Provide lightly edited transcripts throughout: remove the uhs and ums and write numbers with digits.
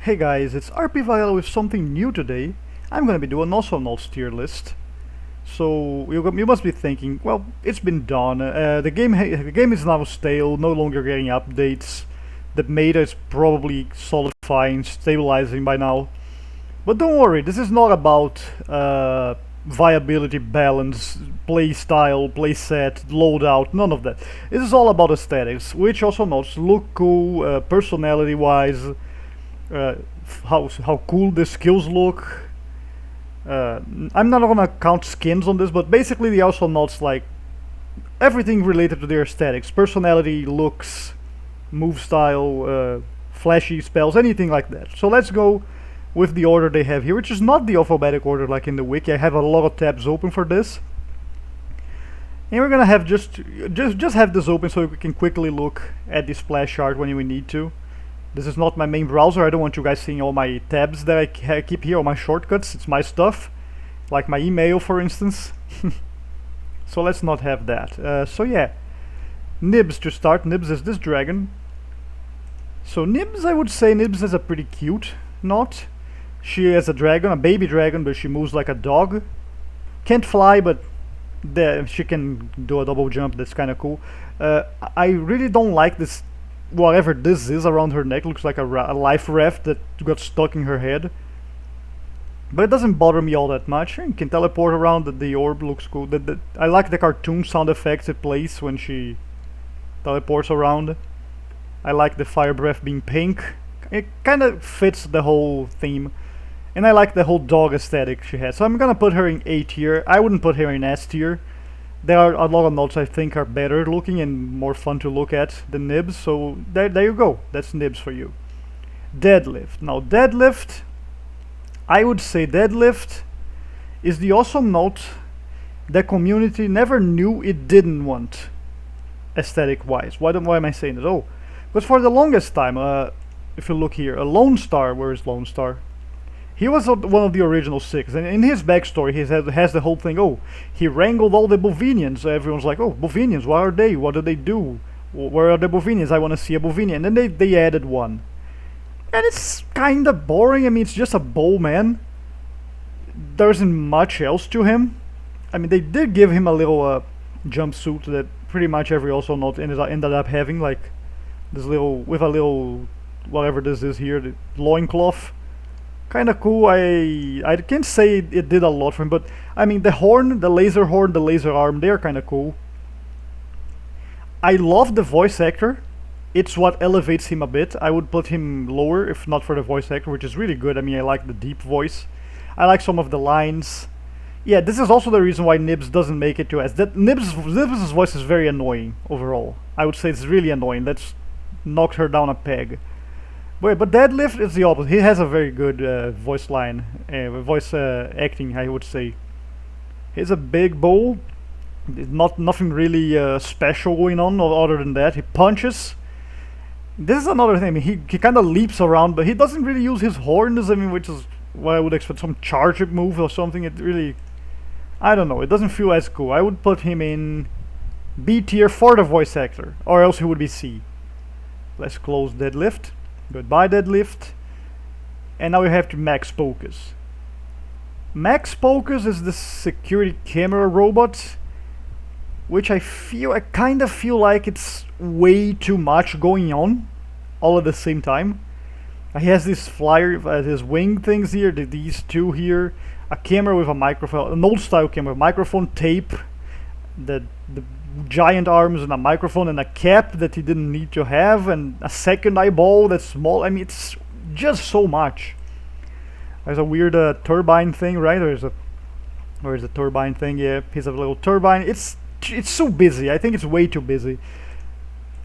Hey guys, it's rpvarela with something new today. I'm gonna be doing Awesomenauts tier list. So you must be thinking, well, it's been done. The game is now stale, no longer getting updates. The meta is probably solidifying, stabilizing by now. But don't worry, this is not about viability, balance, play style, play set, loadout, none of that. This is all about aesthetics, which Awesomenauts look cool, personality-wise. uh, how cool the skills look. I'm not gonna count skins on this, but basically the Awesomenauts, like everything related to their aesthetics, personality, looks, move style, flashy spells, anything like that. So let's go with the order they have here, which is not the alphabetic order like in the wiki. I have a lot of tabs open for this. And we're gonna have just have this open so we can quickly look at the splash art when we need to. This is not my main browser. I don't want you guys seeing all my tabs that I keep here, all my shortcuts. It's my stuff, like my email, for instance. So let's not have that. So yeah, Nibs to start. Nibs is this dragon. So Nibs, I would say Nibs is a pretty cute knot. She is a dragon, a baby dragon, but she moves like a dog. Can't fly, but she can do a double jump. That's kind of cool. I really don't like this. Whatever this is around her neck, looks like a life raft that got stuck in her head. But it doesn't bother me all that much. You can teleport around, the orb looks cool. I like the cartoon sound effects it plays when she teleports around. I like the fire breath being pink. It kind of fits the whole theme. And I like the whole dog aesthetic she has. So I'm gonna put her in A tier. I wouldn't put her in S tier. There are a lot of notes I think are better looking and more fun to look at than Nibs, so there you go. That's Nibs for you. Deadlift. Now Deadlift, I would say Deadlift is the awesome note the community never knew it didn't want, aesthetic wise. Why am I saying that? Oh, because for the longest time, if you look here, a Lone Star, where is Lone Star? He was one of the original six, and in his backstory, he has the whole thing. Oh, he wrangled all the Bovinians. Everyone's like, oh, Bovinians, what are they? What do they do? Where are the Bovinians? I want to see a Bovinian. And then they added one. And it's kind of boring. I mean, it's just a bow man. There isn't much else to him. I mean, they did give him a little jumpsuit that pretty much every Awesomenaut ended up having, like this little, with a little, whatever this is here, the loincloth. Kind of cool. I can't say it did a lot for him, but I mean the horn, the laser arm, they're kind of cool. I love the voice actor. It's what elevates him a bit. I would put him lower if not for the voice actor, which is really good. I mean, I like the deep voice. I like some of the lines. Yeah, this is also the reason why Nibs doesn't make it to S. Nibs' voice is very annoying overall. I would say it's really annoying. Let's knock her down a peg. But Deadlift is the opposite. He has a very good voice acting, I would say. He's a big bull. Nothing really special going on other than that. He punches. This is another thing. I mean, he kind of leaps around, but he doesn't really use his horns. I mean, which is what I would expect, some charge move or something. It really, I don't know. It doesn't feel as cool. I would put him in B tier for the voice actor, or else he would be C. Let's close Deadlift. Goodbye Deadlift. And now we have to Max Pocus. Max Pocus is the security camera robot, which I kind of feel like it's way too much going on all at the same time. He has this flyer, his wing things here, these two here, a camera with a microphone, an old style camera, microphone, tape, the giant arms and a microphone and a cap that he didn't need to have, and a second eyeball that's small. I mean, it's just so much. There's a weird turbine thing, right? Where's the turbine thing? Yeah, piece of little turbine. It's so busy. I think it's way too busy.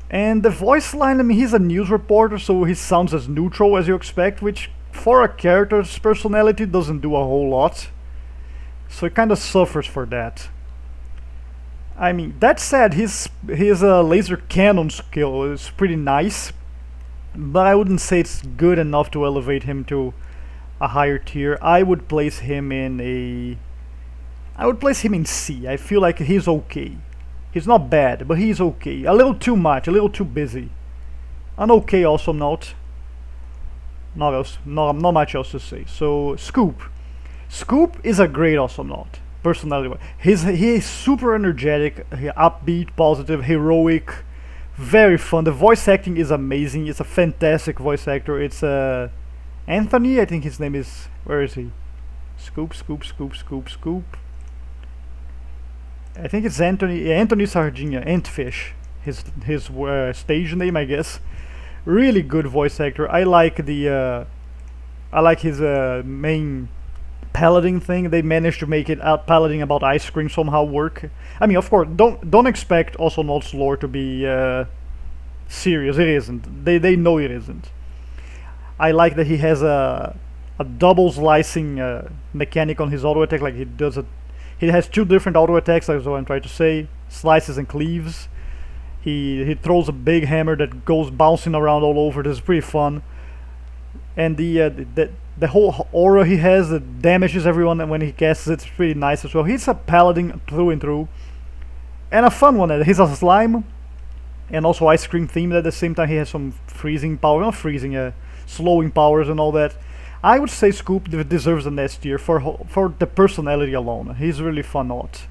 And the voice line, I mean, he's a news reporter, so he sounds as neutral as you expect, which for a character's personality doesn't do a whole lot. So it kind of suffers for that. I mean, that said, his laser cannon skill is pretty nice, but I wouldn't say it's good enough to elevate him to a higher tier. I would place him in C. I feel like he's okay. He's not bad, but he's okay. A little too much, a little too busy. An okay Awesomenaut. Not much else to say. So Scoop. Scoop is a great Awesomenaut, personality. He is super energetic, upbeat, positive, heroic, very fun. The voice acting is amazing. It's a fantastic voice actor. It's Anthony, I think his name is. Where is he? Scoop, Scoop, Scoop, Scoop, Scoop. I think it's Anthony. Yeah, Anthony Sardinha, Antfish. His stage name, I guess. Really good voice actor. I like his main paladin thing. They managed to make it out paladin about ice cream somehow work. I mean, of course, don't expect Awesomenauts lore to be serious. It isn't. They know it isn't. I like that he has a double slicing mechanic on his auto attack. Like he has two different auto attacks. That's what I'm trying to say. Slices and cleaves. He throws a big hammer that goes bouncing around all over. This is pretty fun. And the whole aura he has that damages everyone when he casts it's pretty nice as well. He's a paladin through and through, and a fun one. He's a slime, and also ice cream themed at the same time. He has some freezing power, not freezing, slowing powers and all that. I would say Scoop deserves an S tier for the personality alone. He's really fun out.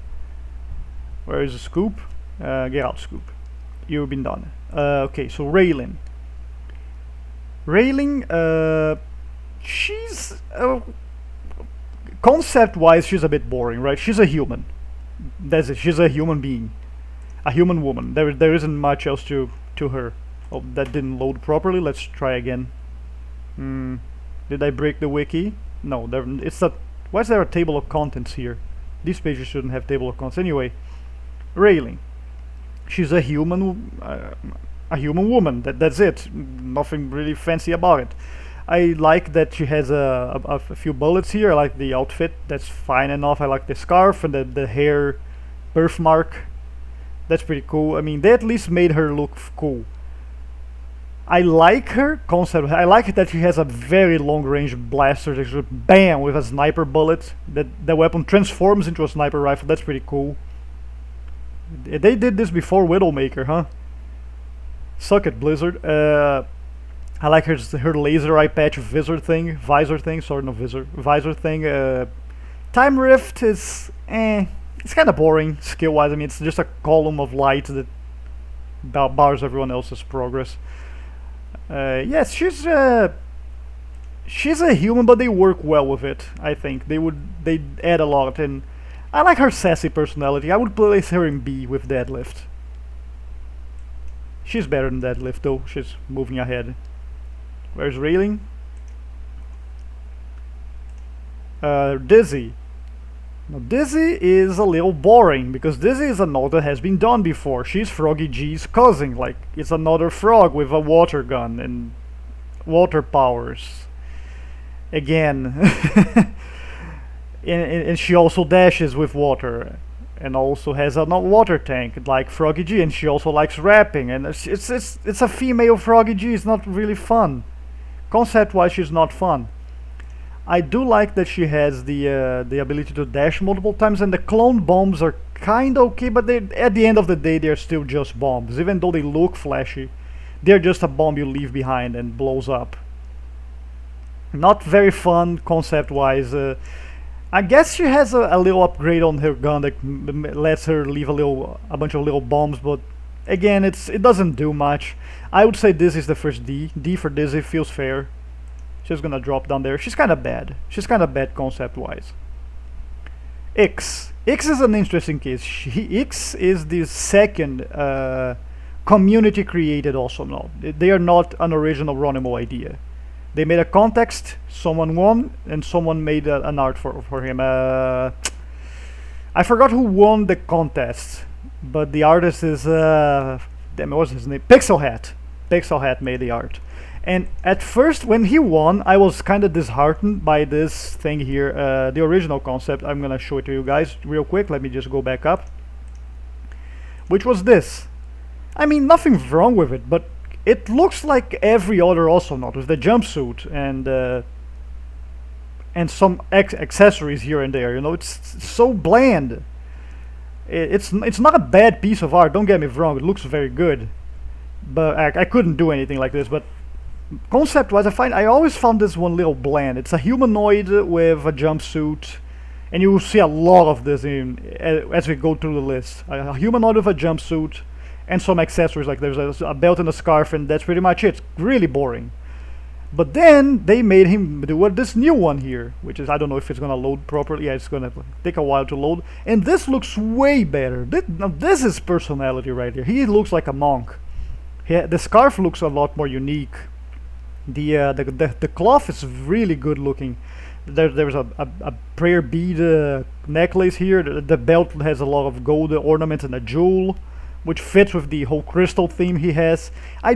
Where is the Scoop? Get out, Scoop. You've been done. Okay, so Raylin. Raylin, she's concept-wise, she's a bit boring, right? She's a human. That's it. She's a human being, a human woman. There isn't much else to her. Oh, that didn't load properly. Let's try again. Did I break the wiki? No, it's not. Why is there a table of contents here? These pages shouldn't have table of contents. Anyway, Raylin. She's a human woman. That's it. Nothing really fancy about it. I like that she has a few bullets here. I like the outfit. That's fine enough. I like the scarf and the hair birthmark. That's pretty cool. I mean, they at least made her look cool. I like her concept. I like that she has a very long-range blaster that just bam with a sniper bullet. That the weapon transforms into a sniper rifle. That's pretty cool. They did this before Widowmaker, huh? Suck it, Blizzard. I like her laser eye patch visor thing. Sorry, no visor. Visor thing. Time Rift is it's kind of boring skill-wise. I mean, it's just a column of light that bars everyone else's progress. Yes, she's a human, but they work well with it. I think they add a lot, and I like her sassy personality. I would place her in B with Deadlift. She's better than Deadlift though. She's moving ahead. Where's Raylin? Dizzy. Now Dizzy is a little boring because Dizzy is a note that has been done before. She's Froggy G's cousin. Like, it's another frog with a water gun and water powers. Again. and she also dashes with water. And also has a water tank like Froggy G. And she also likes rapping. And it's a female Froggy G. It's not really fun. Concept-wise, she's not fun. I do like that she has the ability to dash multiple times, and the clone bombs are kinda okay, but at the end of the day they're still just bombs. Even though they look flashy, they're just a bomb you leave behind and blows up. Not very fun concept-wise. I guess she has a little upgrade on her gun that lets her leave a bunch of little bombs, but again, it doesn't do much. I would say this is the first D. D for Dizzy feels fair. She's gonna drop down there. She's kind of bad. She's kind of bad concept-wise. X. X is an interesting case. X is the second community-created Awesomenaut. They are not an original Ronimo idea. They made a context, someone won, and someone made an art for him. I forgot who won the contest, but the artist is... damn, what's his name? Pixel Hat. Pixel Hat made the art. And at first, when he won, I was kind of disheartened by this thing here. The original concept, I'm gonna show it to you guys real quick. Let me just go back up. Which was this. I mean, nothing's wrong with it, but it looks like every other Awesomenaut with the jumpsuit and some accessories here and there. You know, it's so bland. It's not a bad piece of art. Don't get me wrong. It looks very good, but I couldn't do anything like this. But concept-wise, I always found this one little bland. It's a humanoid with a jumpsuit, and you will see a lot of this as we go through the list. A humanoid with a jumpsuit and some accessories, like there's a belt and a scarf, and that's pretty much it. It's really boring. But then they made him do this new one here, which is, I don't know if it's gonna load properly. Yeah, it's gonna take a while to load. And this looks way better. Now this is personality right here. He looks like a monk. The scarf looks a lot more unique. The cloth is really good looking. There's a prayer bead necklace here. The belt has a lot of gold ornaments and a jewel, which fits with the whole crystal theme he has. I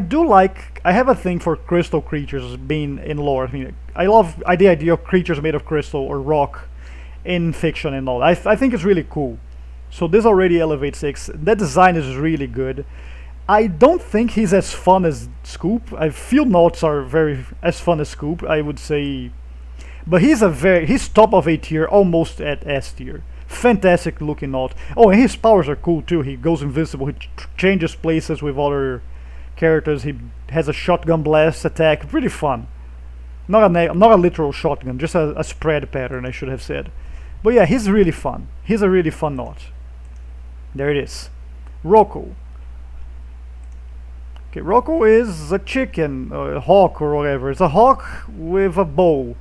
have a thing for crystal creatures being in lore. I mean, I love the idea of creatures made of crystal or rock in fiction and all. I think it's really cool. So this already elevates 6. That design is really good. I don't think he's as fun as Scoop. I feel Nauts are very as fun as Scoop, I would say. But he's top of A tier, almost at S tier. Fantastic looking Naut. Oh, and his powers are cool too. He goes invisible. He changes places with other characters. He has a shotgun blast attack. Pretty fun. Not a literal shotgun, just a spread pattern, I should have said. But yeah, he's really fun. He's a really fun Naut. There it is. Rocco. Okay, Rocco is a chicken, a hawk or whatever. It's a hawk with a bow.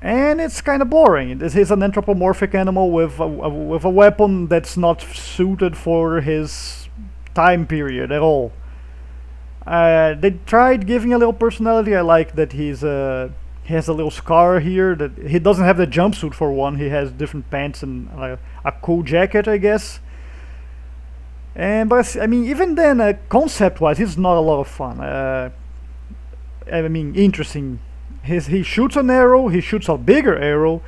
And it's kind of boring. This is an anthropomorphic animal with a weapon that's not suited for his time period at all. They tried giving a little personality. I like that he has a little scar here. That he doesn't have the jumpsuit for one. He has different pants and a cool jacket, I guess. But I mean, even then, concept-wise, it's not a lot of fun. I mean, interesting. He shoots an arrow, he shoots a bigger arrow,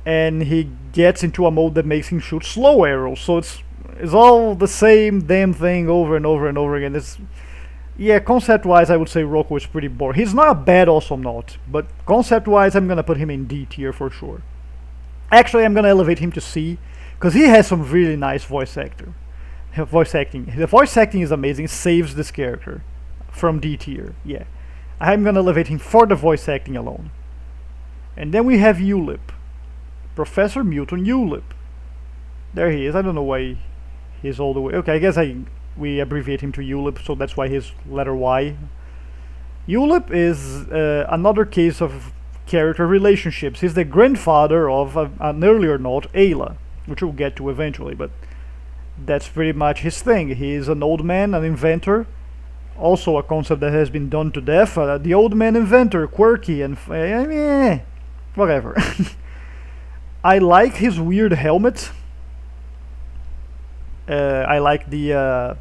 and he gets into a mode that makes him shoot slow arrows. So it's all the same damn thing over and over and over again. Yeah, concept-wise, I would say Rocco is pretty boring. He's not a bad Awesomenaut, but concept-wise, I'm gonna put him in D tier for sure. Actually, I'm gonna elevate him to C, because he has some really nice voice acting. The voice acting is amazing. It saves this character from D tier. Yeah. I'm gonna elevate him for the voice acting alone. And then we have Ulip. Professor Muton Ulip. There he is. I don't know why he's all the way. Okay, I guess we abbreviate him to Ulip, so that's why he's letter Y. Ulip is another case of character relationships. He's the grandfather of an earlier Naut, Ayla, which we'll get to eventually, but that's pretty much his thing. He's an old man, an inventor. Also a concept that has been done to death. The old man inventor, quirky and whatever. I like his weird helmet. I like the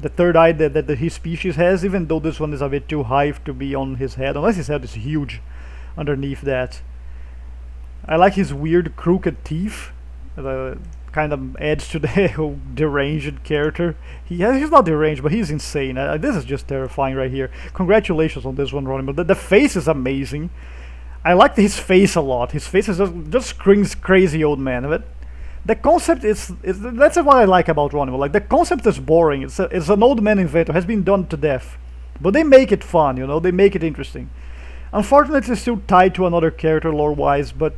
third eye that his species has, even though this one is a bit too high to be on his head, unless his head is huge underneath that. I like his weird crooked teeth. Kind of adds to the whole deranged character. He's not deranged, but he's insane. This is just terrifying right here. Congratulations on this one, Ronnie. But the face is amazing. I like his face a lot. His face is just screams crazy old man. But the concept is that's what I like about Ronnie. Like, the concept is boring. It's an old man inventor, has been done to death, but they make it fun. They make it interesting. Unfortunately, it's still tied to another character lore-wise, but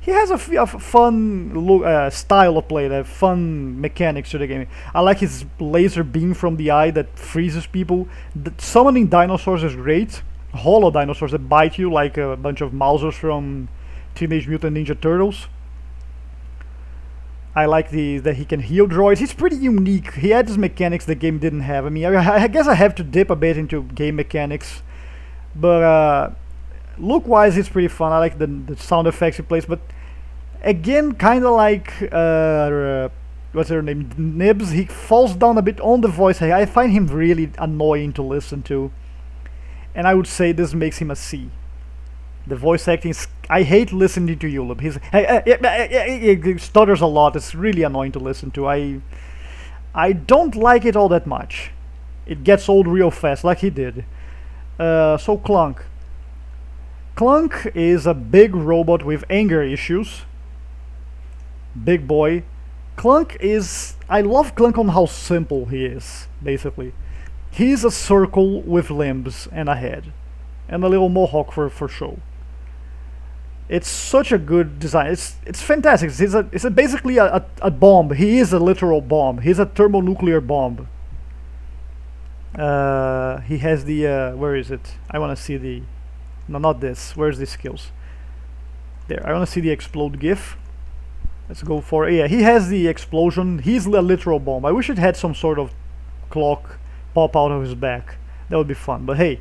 he has a fun style of play, fun mechanics to the game. I like his laser beam from the eye that freezes people. Summoning dinosaurs is great. Hollow dinosaurs that bite you like a bunch of Mousers from Teenage Mutant Ninja Turtles. I like that he can heal droids. He's pretty unique. He adds mechanics the game didn't have. I mean, I guess I have to dip a bit into game mechanics, but look-wise, it's pretty fun. I like the sound effects he plays, but again, kind of like what's her name, Nibs. He falls down a bit on the voice. I find him really annoying to listen to, and I would say this makes him a C. The voice acting is, I hate listening to Ulip. He stutters a lot. It's really annoying to listen to. I don't like it all that much. It gets old real fast, like he did. So Clunk. Clunk is a big robot with anger issues. Big boy. Clunk is... I love Clunk on how simple he is, basically. He's a circle with limbs and a head, and a little mohawk for show. It's such a good design. It's fantastic. It's basically a bomb. He is a literal bomb. He's a thermonuclear bomb. He has the where is it? I want to see the no, not this. Where's the skills? There. I want to see the explode gif. Let's go for yeah. He has the explosion. He's a literal bomb. I wish it had some sort of clock pop out of his back. That would be fun. But hey,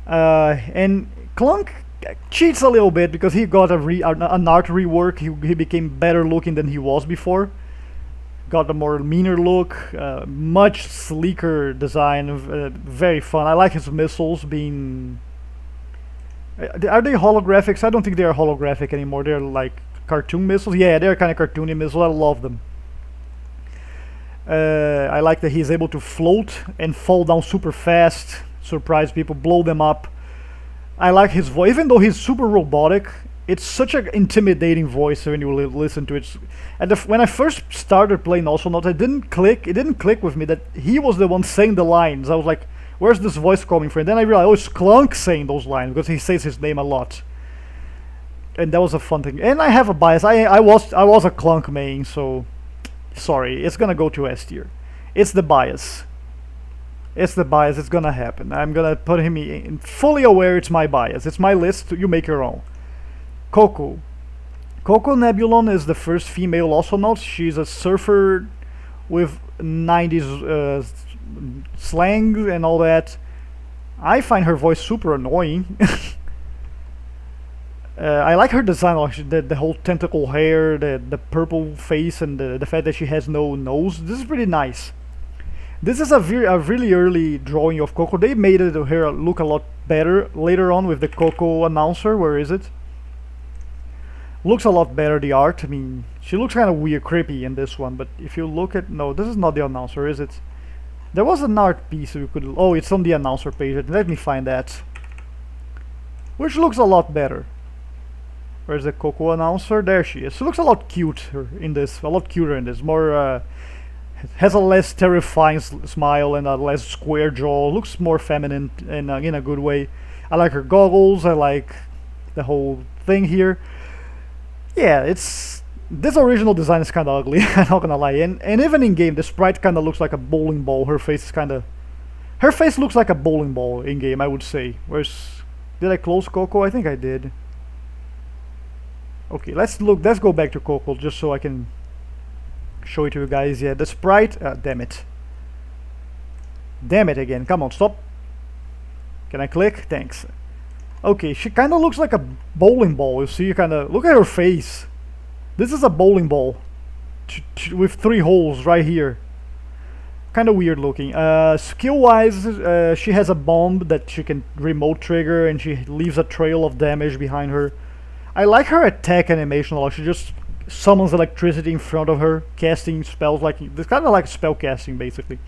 and Clunk cheats a little bit because he got an art rework. He became better looking than he was before. Got a more meaner look, much sleeker design, very fun. I like his missiles being. Are they holographics? I don't think they are holographic anymore. They're like cartoon missiles. Yeah, they're kind of cartoony missiles. I love them. I like that he's able to float and fall down super fast, surprise people, blow them up. I like his voice, even though he's super robotic. It's such an intimidating voice when you listen to it. And when I first started playing Awesomenauts, it didn't click with me that he was the one saying the lines. I was like, where's this voice coming from? And then I realized, oh, it's Clunk saying those lines because he says his name a lot. And that was a fun thing. And I have a bias. I was a Clunk main, so sorry, it's gonna go to S tier. It's the bias. It's the bias. It's gonna happen. I'm gonna put him in, fully aware it's my bias. It's my list. You make your own. Coco. Coco Nebulon is the first female Awesomenauts. She's a surfer with 90s slang and all that. I find her voice super annoying. I like her design, actually, the whole tentacle hair, the purple face, and the fact that she has no nose. This is pretty nice. This is a really early drawing of Coco. They made her look a lot better later on with the Coco announcer. Where is it? Looks a lot better, the art. I mean, she looks kind of weird, creepy in this one, but if you look at... No, this is not the announcer, is it? There was an art piece you could... Oh, it's on the announcer page. Let me find that. Which looks a lot better. Where's the Coco announcer? There she is. She looks a lot cuter in this. A lot cuter in this. More... has a less terrifying smile and a less square jaw. Looks more feminine in a good way. I like her goggles. I like the whole thing here. Yeah, this original design is kind of ugly. I'm not gonna lie. And even in game, the sprite kind of looks like a bowling ball. Her face looks like a bowling ball in game, I would say. Did I close Coco? I think I did. Okay, let's go back to Coco just so I can show it to you guys. Yeah, the sprite. Damn it. Damn it again. Come on, stop. Can I click? Thanks. Okay, she kind of looks like a bowling ball. You see, look at her face. This is a bowling ball with 3 holes right here. Kind of weird looking. Skill-wise, she has a bomb that she can remote trigger, and she leaves a trail of damage behind her. I like her attack animation a lot. She just summons electricity in front of her, casting spells like it's kind of like spell casting basically.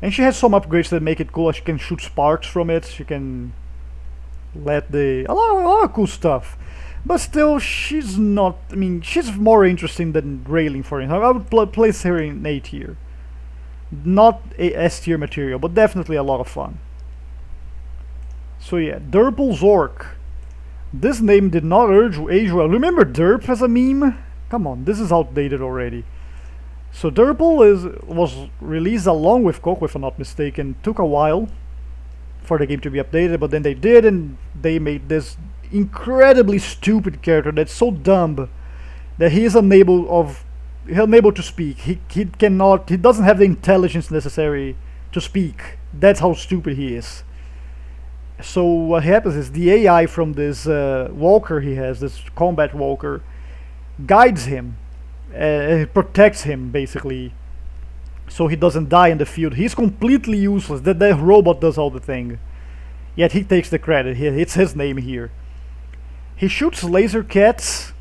And she has some upgrades that make it cool. She can shoot sparks from it. She can let a lot of cool stuff. But still, she's not. I mean, she's more interesting than Railing, for instance. I would place her in A tier. Not a S tier material, but definitely a lot of fun. So yeah, Derpl Zork. This name did not age well. Remember Derp as a meme? Come on, this is outdated already. So Derpl was released along with Coco, if I'm not mistaken. Took a while for the game to be updated, but then they did, and they made this incredibly stupid character that's so dumb that he is unable to speak. He doesn't have the intelligence necessary to speak. That's how stupid he is. So what happens is the AI from this walker he has, this combat walker, guides him, protects him basically, so he doesn't die in the field. He's completely useless. The robot does all the thing, yet he takes the credit. It's his name here. He shoots laser cats,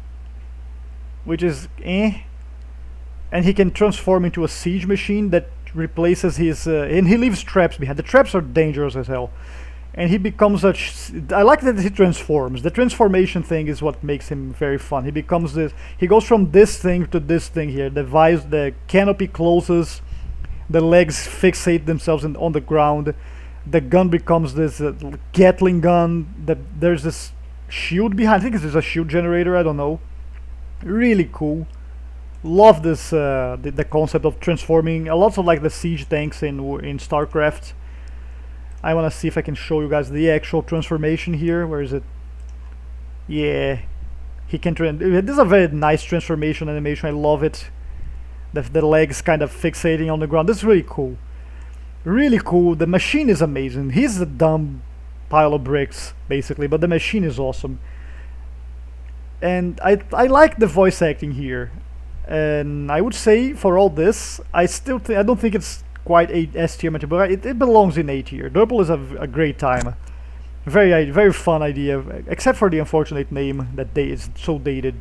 which is and he can transform into a siege machine that replaces his and he leaves traps behind. The traps are dangerous as hell. And he becomes I like that he transforms. The transformation thing is what makes him very fun. He goes from this thing to this thing here. The canopy closes The legs fixate themselves on the ground. The gun becomes this Gatling gun. There's this shield behind. I think it's a shield generator. I don't know. Really cool. Love this the concept of transforming. Lots of like the siege tanks in StarCraft. I want to see if I can show you guys the actual transformation here. Where is it? Yeah, he can. This is a very nice transformation animation. I love it. The legs kind of fixating on the ground. This is really cool. Really cool. The machine is amazing. He's a dumb pile of bricks, basically, but the machine is awesome. And I like the voice acting here. And I would say for all this, I don't think it's quite a S tier material, but it belongs in A tier. Double is a great time. Very fun idea, except for the unfortunate name that is so dated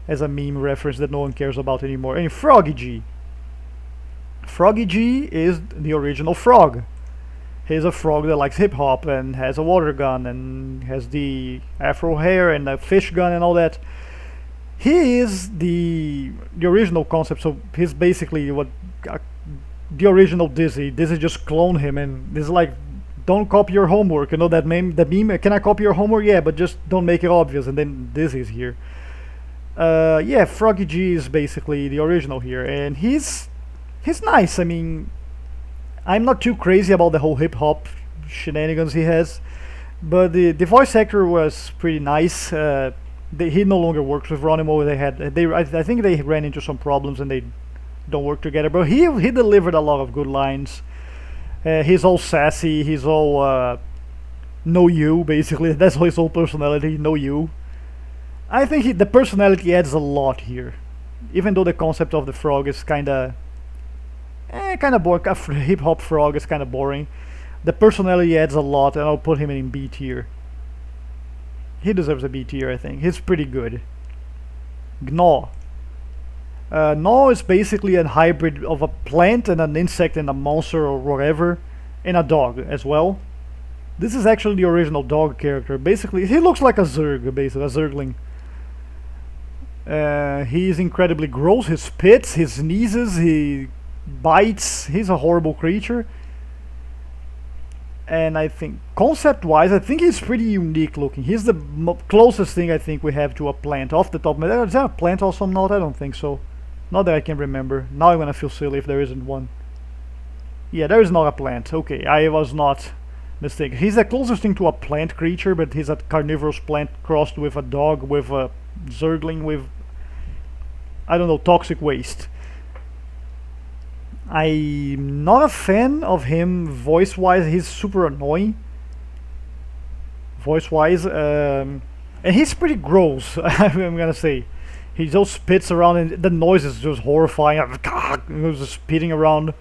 as a meme reference that no one cares about anymore. And Froggy G. Froggy G is the original frog. He's a frog that likes hip hop and has a water gun and has the afro hair and a fish gun and all that. He is the original concept, so he's basically what the original Dizzy. Dizzy just cloned him, and this is like, don't copy your homework. You know that meme? The meme. Can I copy your homework? Yeah, but just don't make it obvious. And then Dizzy's here. Yeah, Froggy G is basically the original here, and he's nice. I mean, I'm not too crazy about the whole hip hop shenanigans he has, but the voice actor was pretty nice. He no longer works with Ronimo. I think they ran into some problems and they don't work together. But he delivered a lot of good lines. He's all sassy. He's all know you, basically. That's his whole personality. Know you. I think the personality adds a lot here, even though the concept of the frog is kind of boring. A hip hop frog is kind of boring. The personality adds a lot, and I'll put him in B tier. He deserves a B tier, I think. He's pretty good. Gnaw. Gnaw is basically a hybrid of a plant and an insect and a monster or whatever, and a dog as well. This is actually the original dog character. Basically, he looks like a Zerg, basically, a Zergling. He's incredibly gross. He spits, he sneezes, he bites. He's a horrible creature. And I think, concept-wise, I think he's pretty unique looking. He's the closest thing I think we have to a plant. Off the top of my head, is there a plant Awesomenaut? I don't think so. Not that I can remember. Now I'm gonna feel silly if there isn't one. Yeah, there is not a plant. Okay, I was not mistaken. He's the closest thing to a plant creature, but he's a carnivorous plant crossed with a dog, with a Zergling, with, I don't know, toxic waste. I'm not a fan of him voice-wise. He's super annoying voice-wise, and he's pretty gross. I'm gonna say he just spits around, and the noise is just horrifying. Just spitting around.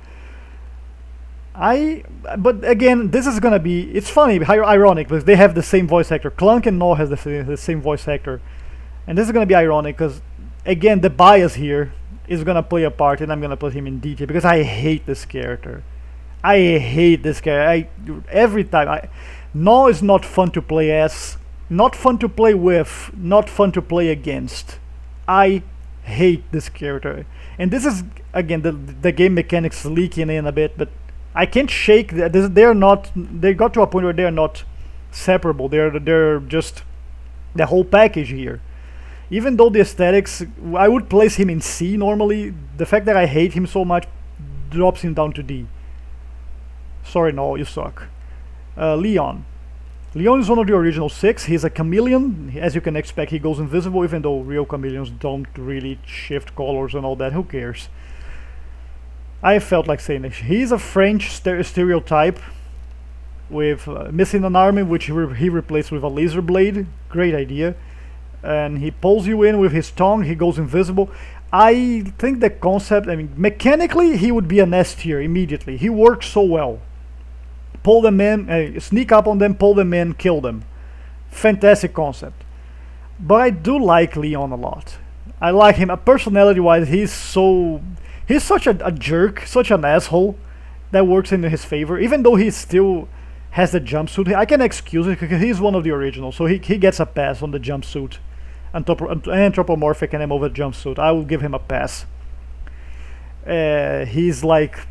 But again, this is gonna be. It's funny, ironic, because they have the same voice actor. Clunk and Gnaw has the same voice actor, and this is gonna be ironic because, again, the bias here is gonna play a part, and I'm gonna put him in D tier because I hate this character. I hate this character. Every time. Gnaw is not fun to play as, not fun to play with, not fun to play against. I hate this character, and this is again the game mechanics leaking in a bit, but I can't shake that. They're not. They got to a point where they're not separable. They're just the whole package here. Even though the aesthetics, I would place him in C normally, the fact that I hate him so much drops him down to D. Sorry, no, you suck. Leon. Leon is one of the original 6. He's a chameleon. As you can expect, he goes invisible, even though real chameleons don't really shift colors and all that. Who cares? I felt like saying this. He's a French stereotype with missing an arm, which he replaced with a laser blade. Great idea. And he pulls you in with his tongue. He goes invisible. I think the concept, I mean, mechanically he would be an S tier immediately. He works so well. Pull them in, sneak up on them, pull them in, kill them. Fantastic concept. But I do like Leon a lot. I like him. Personality-wise, he's such a jerk, such an asshole. That works in his favor. Even though he still has the jumpsuit, I can excuse it because he's one of the originals, so he gets a pass on the jumpsuit. Anthropomorphic and over jumpsuit. I will give him a pass. He's like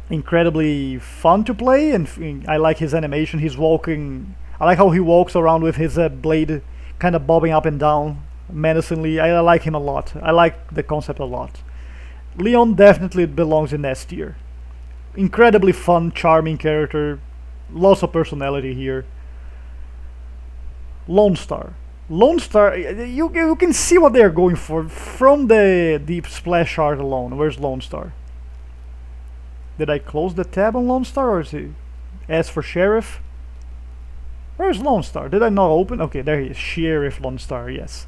incredibly fun to play, and I like his animation. He's walking. I like how he walks around with his blade kind of bobbing up and down menacingly. I like him a lot. I like the concept a lot. Leon definitely belongs in S tier. Incredibly fun, charming character. Lots of personality here. Lone Star. Lone Star, you can see what they are going for from the deep splash art alone. Where's Lone Star? Did I close the tab on Lone Star, or is he S for Sheriff? Where's Lone Star? Did I not open? Okay, there he is. Sheriff Lone Star, yes.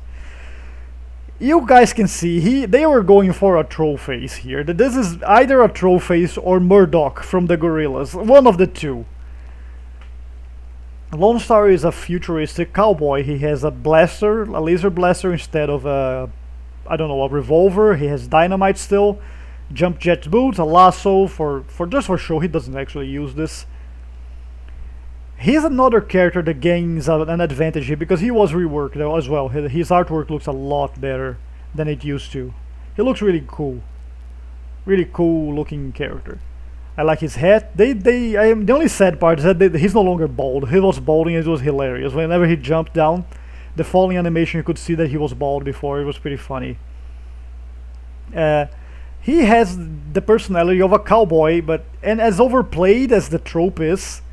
You guys can see they were going for a troll face here. This is either a troll face or Murdoch from the Gorillas. One of the two. Lone Star is a futuristic cowboy. He has a blaster, a laser blaster instead of a, I don't know, a revolver. He has dynamite still, jump jet boots, a lasso for just for show. He doesn't actually use this. He's another character that gains an advantage here because he was reworked though as well. His artwork looks a lot better than it used to. He looks really cool looking character. I like his hat. The only sad part is that he's no longer bald. He was balding and it was hilarious. Whenever he jumped down, the falling animation, you could see that he was bald before. It was pretty funny. He has the personality of a cowboy, and as overplayed as the trope is,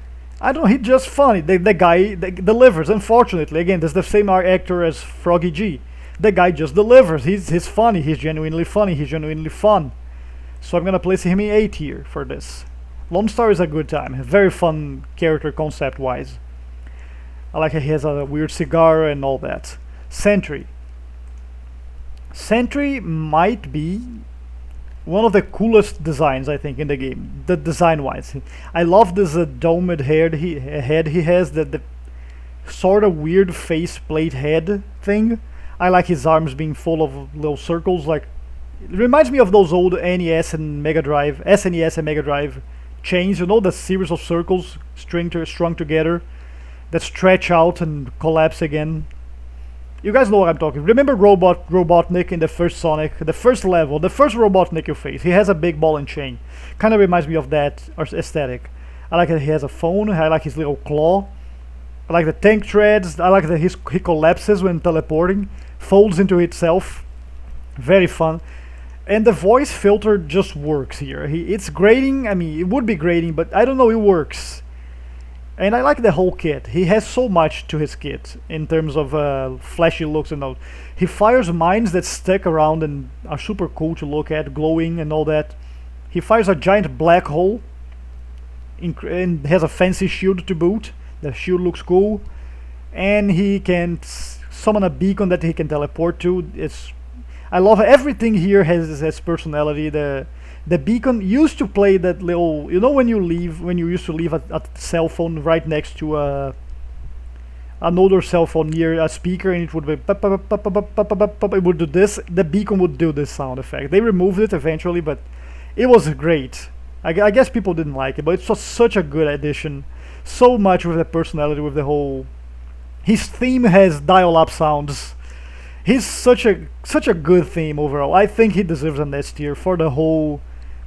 I don't know, he's just funny. The guy delivers, unfortunately. Again, that's the same actor as Froggy G. The guy just delivers. He's funny. He's genuinely funny. He's genuinely fun. So I'm gonna place him in A tier for this. Lone Star is a good time. Very fun character concept-wise. I like how he has a weird cigar and all that. Sentry. Sentry might be one of the coolest designs, I think, in the game. The design-wise, I love this domed head he has. The sort of weird faceplate head thing. I like his arms being full of little circles. Like, it reminds me of those old NES and Mega Drive, SNES and Mega Drive chains. You know, the series of circles strung together that stretch out and collapse again. You guys know what I'm talking. Remember Robotnik in the first Sonic, the first level, the first Robotnik you face. He has a big ball and chain. Kind of reminds me of that aesthetic. I like that he has a phone. I like his little claw. I like the tank treads. I like that he collapses when teleporting, folds into itself. Very fun. And the voice filter just works here. It's grating. I mean, it would be grating, but I don't know, it works. And I like the whole kit. He has so much to his kit in terms of flashy looks and all. He fires mines that stick around and are super cool to look at, glowing and all that. He fires a giant black hole and has a fancy shield to boot. The shield looks cool. And he can summon a beacon that he can teleport to. I love everything here has personality. The beacon used to play that little, you know, when you used to leave a cell phone right next to another cell phone near a speaker, and it would be it would do this. The beacon would do this sound effect. They removed it eventually, but it was great. I guess people didn't like it, but it was such a good addition. So much with the personality, with the whole. His theme has dial-up sounds. He's such a good theme overall. I think he deserves an S tier for the whole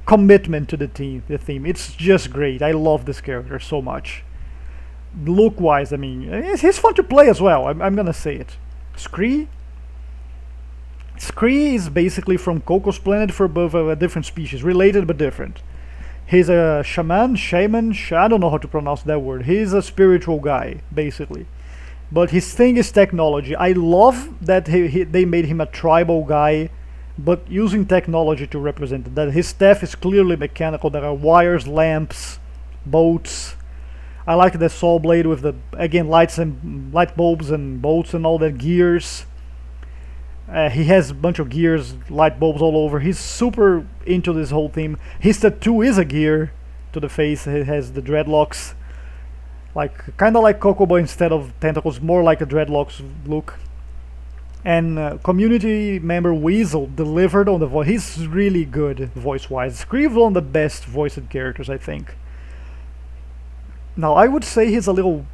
commitment to the theme. It's just great. I love this character so much. Look-wise, I mean, he's fun to play as well. I'm gonna say it. Scree. Scree is basically from Coco's Planet for both a different species, related but different. He's a shaman. I don't know how to pronounce that word. He's a spiritual guy, basically. But his thing is technology. I love that they made him a tribal guy, but using technology to represent it. That his staff is clearly mechanical. There are wires, lamps, bolts. I like the saw blade with the, again, light bulbs and bolts and all that, gears. He has a bunch of gears, light bulbs all over. He's super into this whole theme. His tattoo is a gear to the face. He has the dreadlocks. Like, kind of like Coco, but instead of tentacles, more like a dreadlocks look. And community member Weasel delivered on the voice. He's really good voice-wise. Scree's one of the best voiced characters, I think. Now, I would say he's a little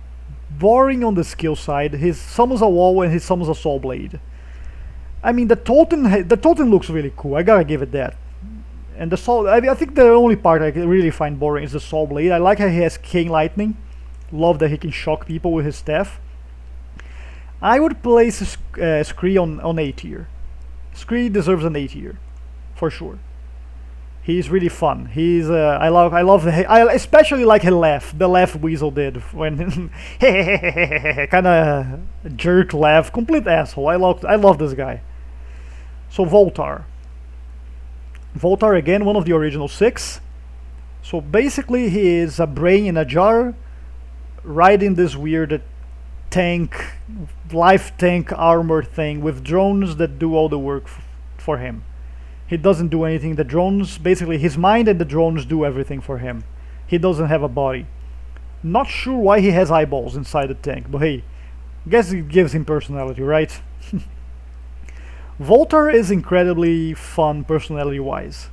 boring on the skill side. He summons a wall and he summons a saw blade. I mean, the totem looks really cool. I gotta give it that. And the saw, I think the only part I really find boring is the saw blade. I like how he has cane lightning. Love that he can shock people with his staff. I would place Scree on A tier. Scree deserves an A tier, for sure. He's really fun. He's I love I especially like his laugh. The laugh Weasel did when kind of jerk laugh, complete asshole. I love this guy. So Voltar. Voltar again, one of the original 6. So basically he is a brain in a jar riding this weird tank, life tank armor thing with drones that do all the work for him. He doesn't do anything. The drones, basically his mind and the drones do everything for him. He doesn't have a body. Not sure why he has eyeballs inside the tank, but hey, guess it gives him personality, right? Voltar is incredibly fun personality-wise.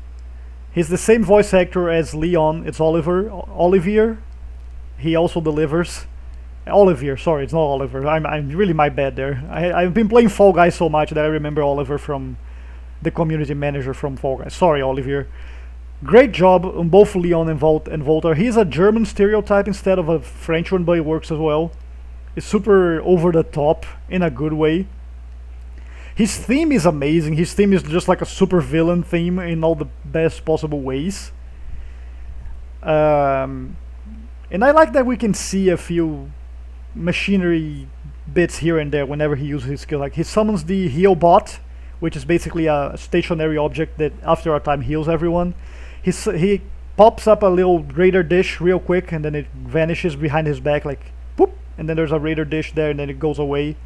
He's the same voice actor as Leon. It's Olivier. He also delivers. Olivier, sorry, it's not Oliver. I'm really my bad there. I've been playing Fall Guys so much that I remember Oliver from the community manager from Fall Guys. Sorry, Olivier. Great job on both Leon and Voltar. He's a German stereotype instead of a French one, but it works as well. It's super over the top in a good way. His theme is amazing. His theme is just like a super villain theme in all the best possible ways. And I like that we can see a few machinery bits here and there whenever he uses his skill. Like he summons the heal bot, which is basically a stationary object that after a time heals everyone. He pops up a little radar dish real quick and then it vanishes behind his back like whoop, and then there's a radar dish there and then it goes away.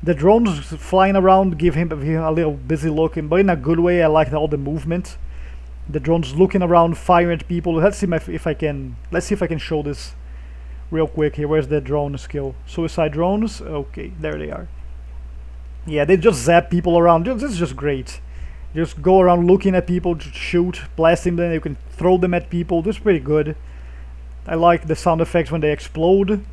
The drones flying around give him a little busy look, but in a good way. I like all the movement. The drones looking around, firing at people. Let's see if I can show this real quick here. Where's the drone skill? Suicide drones. Okay, there they are. Yeah, they just zap people around. This is just great. Just go around looking at people, shoot, blasting them. You can throw them at people. This is pretty good. I like the sound effects when they explode.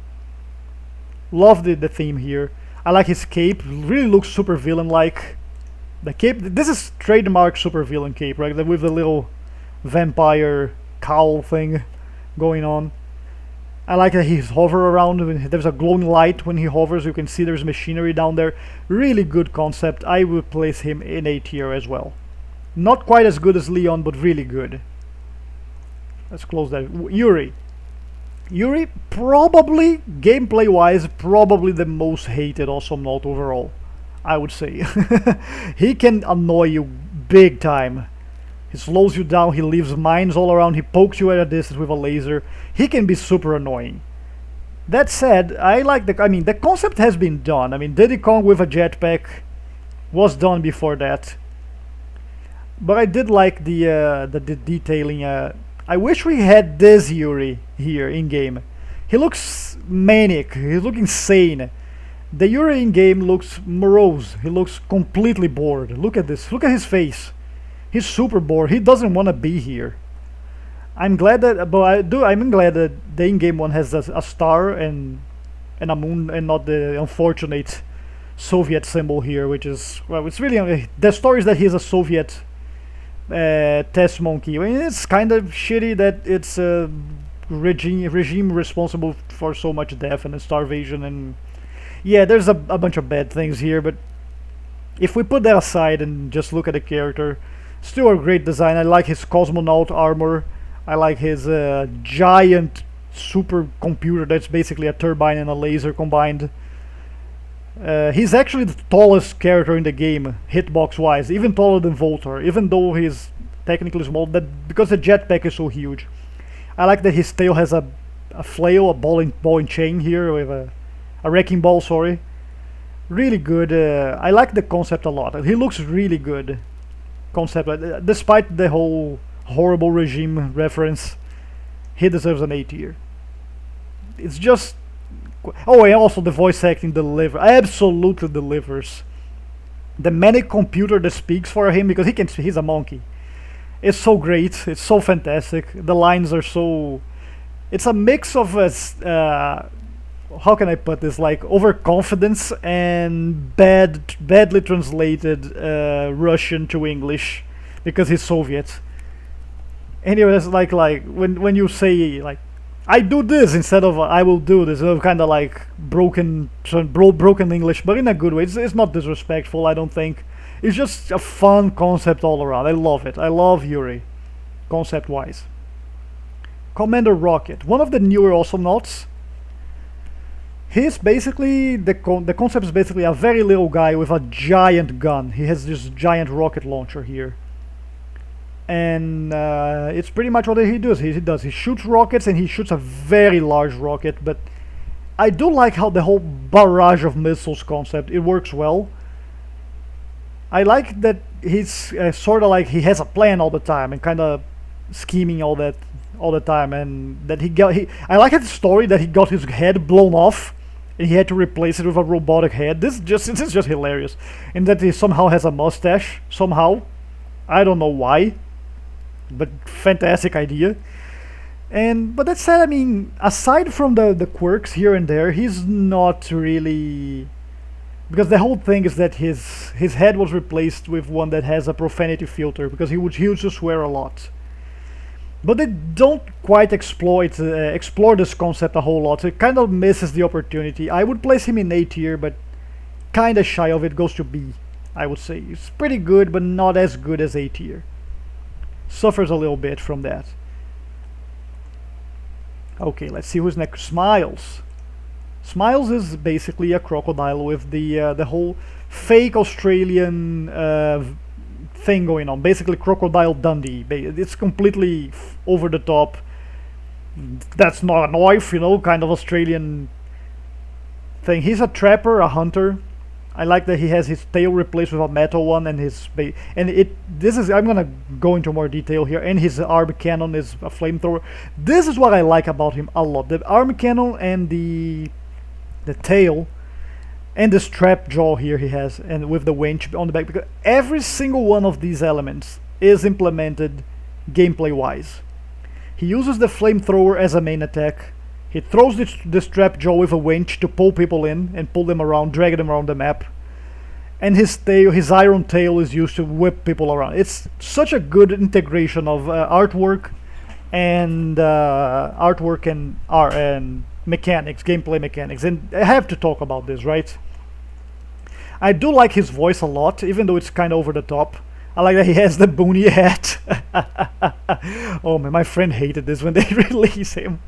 Love the theme here. I like his cape. Really looks super villain-like. The cape. This is trademark super villain cape, right? With the little vampire cowl thing going on. I like that he's hover around. There's a glowing light when he hovers. You can see there's machinery down there. Really good concept. I would place him in A tier as well. Not quite as good as Leon, but really good. Let's close that. Yuri. Yuri, probably, gameplay-wise, probably the most hated Awesomenaut overall, I would say. He can annoy you big time. He slows you down, he leaves mines all around, he pokes you at a distance with a laser. He can be super annoying. That said, the concept has been done. I mean, Diddy Kong with a jetpack was done before that. But I did like the detailing. I wish we had this Yuri here in game. He looks manic. He looks insane. The Yuri in game looks morose. He looks completely bored. Look at this. Look at his face. He's super bored. He doesn't want to be here. I'm glad that, I'm glad that the in-game one has a star and a moon, and not the unfortunate Soviet symbol here, which is, well, it's really the story is that he's a Soviet test monkey. I mean, it's kind of shitty that it's a regime responsible for so much death and starvation, and yeah, there's a bunch of bad things here. But if we put that aside and just look at the character, still a great design. I like his cosmonaut armor. I like his giant super computer that's basically a turbine and a laser combined. He's actually the tallest character in the game, hitbox wise, even taller than Voltar, even though he's technically small, because the jetpack is so huge. I like that his tail has a flail, a ball and chain here, with a wrecking ball, sorry. Really good. I like the concept a lot. He looks really good. Concept, despite the whole horrible regime reference, he deserves an A tier. It's just, oh, and also the voice acting absolutely delivers. The manic computer that speaks for him, because he's a monkey. It's so great. It's so fantastic. The lines are so. It's a mix of how can I put this? Like overconfidence and badly translated Russian to English, because he's Soviet. Anyway, it's like when you say like I do this instead of I will do this, kind of like broken English, but in a good way. It's not disrespectful, I don't think. It's just a fun concept all around. I love it. I love Yuri, concept-wise. Commander Rocket, one of the newer Awesomenauts. He's basically the concept is basically a very little guy with a giant gun. He has this giant rocket launcher here, and it's pretty much what he does. He shoots rockets, and he shoots a very large rocket. But I do like how the whole barrage of missiles concept, it works well. I like that he's sort of like he has a plan all the time and kind of scheming all the time, and that I like his story that he got his head blown off and he had to replace it with a robotic head. This is just hilarious, and that he somehow has a mustache somehow. I don't know why, but fantastic idea. But that said, I mean, aside from the quirks here and there, he's not really, because the whole thing is that his head was replaced with one that has a profanity filter because he used to swear a lot. But they don't quite explore this concept a whole lot, so it kind of misses the opportunity. I would place him in A tier, but kind of shy of it, goes to B, I would say. It's pretty good, but not as good as A tier. Suffers a little bit from that. Okay, let's see who's next. Smiles. Smiles is basically a crocodile with the whole fake Australian thing going on. Basically, Crocodile Dundee. It's completely over the top. That's not a knife, kind of Australian thing. He's a trapper, a hunter. I like that he has his tail replaced with a metal one, and I'm gonna go into more detail here. And his arm cannon is a flamethrower. This is what I like about him a lot. The arm cannon and the tail and the strap jaw here he has, and with the winch on the back, because every single one of these elements is implemented gameplay wise. He uses the flamethrower as a main attack. He throws the strap jaw with a winch to pull people in and pull them around, drag them around the map. And his iron tail is used to whip people around. It's such a good integration of artwork and mechanics, gameplay mechanics. And I have to talk about this, right? I do like his voice a lot, even though it's kind of over the top. I like that he has the boonie hat. Oh man, my friend hated this when they released him.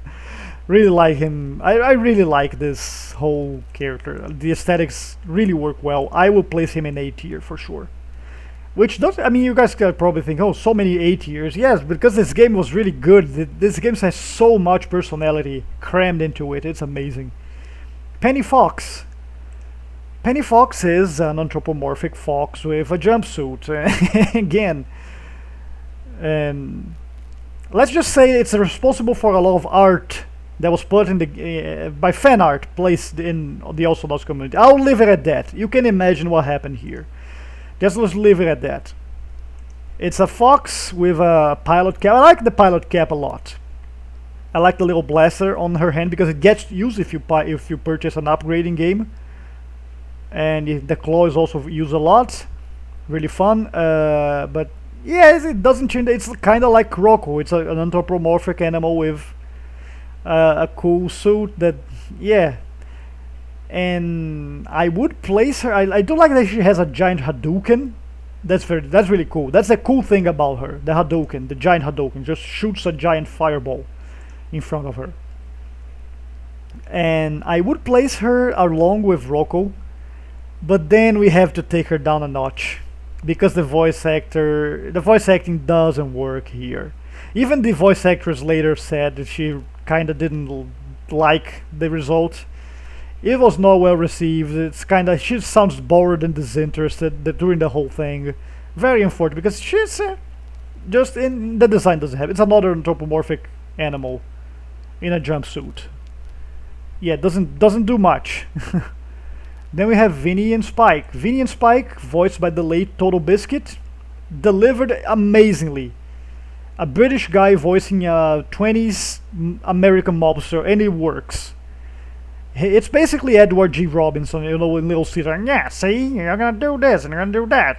Really like him. I really like this whole character. The aesthetics really work well. I will place him in A tier for sure. Which does, I mean, you guys could probably think, oh, so many A tiers. Yes, because this game was really good. This game has so much personality crammed into it. It's amazing. Penny Fox. Penny Fox is an anthropomorphic fox with a jumpsuit. Again, and let's just say it's responsible for a lot of art that was put in by fan art placed in the Awesomenauts community. I'll leave it at that. You can imagine what happened here. Just let's leave it at that. It's a fox with a pilot cap. I like the pilot cap a lot. I like the little blaster on her hand because it gets used if you purchase an upgrading game. And the claw is also used a lot. Really fun. But yeah, it doesn't change. It's kind of like Rocco. It's an anthropomorphic animal with a cool suit that, yeah. And I would place her. I do like that she has a giant Hadouken. That's really cool. That's the cool thing about her. The Hadouken, the giant Hadouken, just shoots a giant fireball in front of her. And I would place her along with Rocco, but then we have to take her down a notch because the voice acting doesn't work here. Even the voice actress later said that she kind of didn't like the result. It was not well received. She sounds bored and disinterested during the whole thing. Very unfortunate because she's just in the design doesn't have. It's another anthropomorphic animal in a jumpsuit. Yeah, doesn't do much. Then we have Vinny and Spike. Vinny and Spike, voiced by the late Total Biscuit, delivered amazingly. A British guy voicing a 20s American mobster, and it works. It's basically Edward G. Robinson, in Little Caesar. Yeah, see, you're gonna do this and you're gonna do that.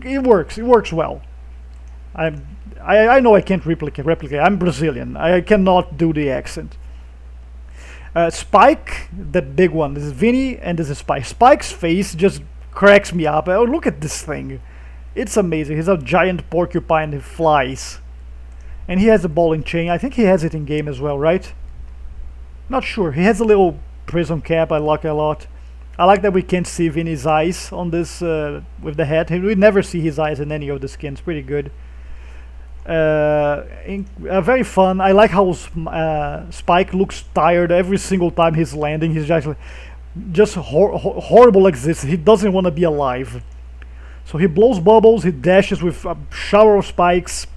It works. It works well. I I know I can't replicate. I'm Brazilian. I cannot do the accent. Spike, the big one. This is Vinny, and this is Spike. Spike's face just cracks me up. Oh, look at this thing. It's amazing. He's a giant porcupine that flies. And he has a ball and chain. I think he has it in game as well, right? Not sure. He has a little prism cap. I like it a lot. I like that we can't see Vinny's eyes on this with the hat. We never see his eyes in any of the skins. Pretty good. Very fun. I like how Spike looks tired every single time he's landing. He's just horrible existence. He doesn't want to be alive. So he blows bubbles. He dashes with a shower of spikes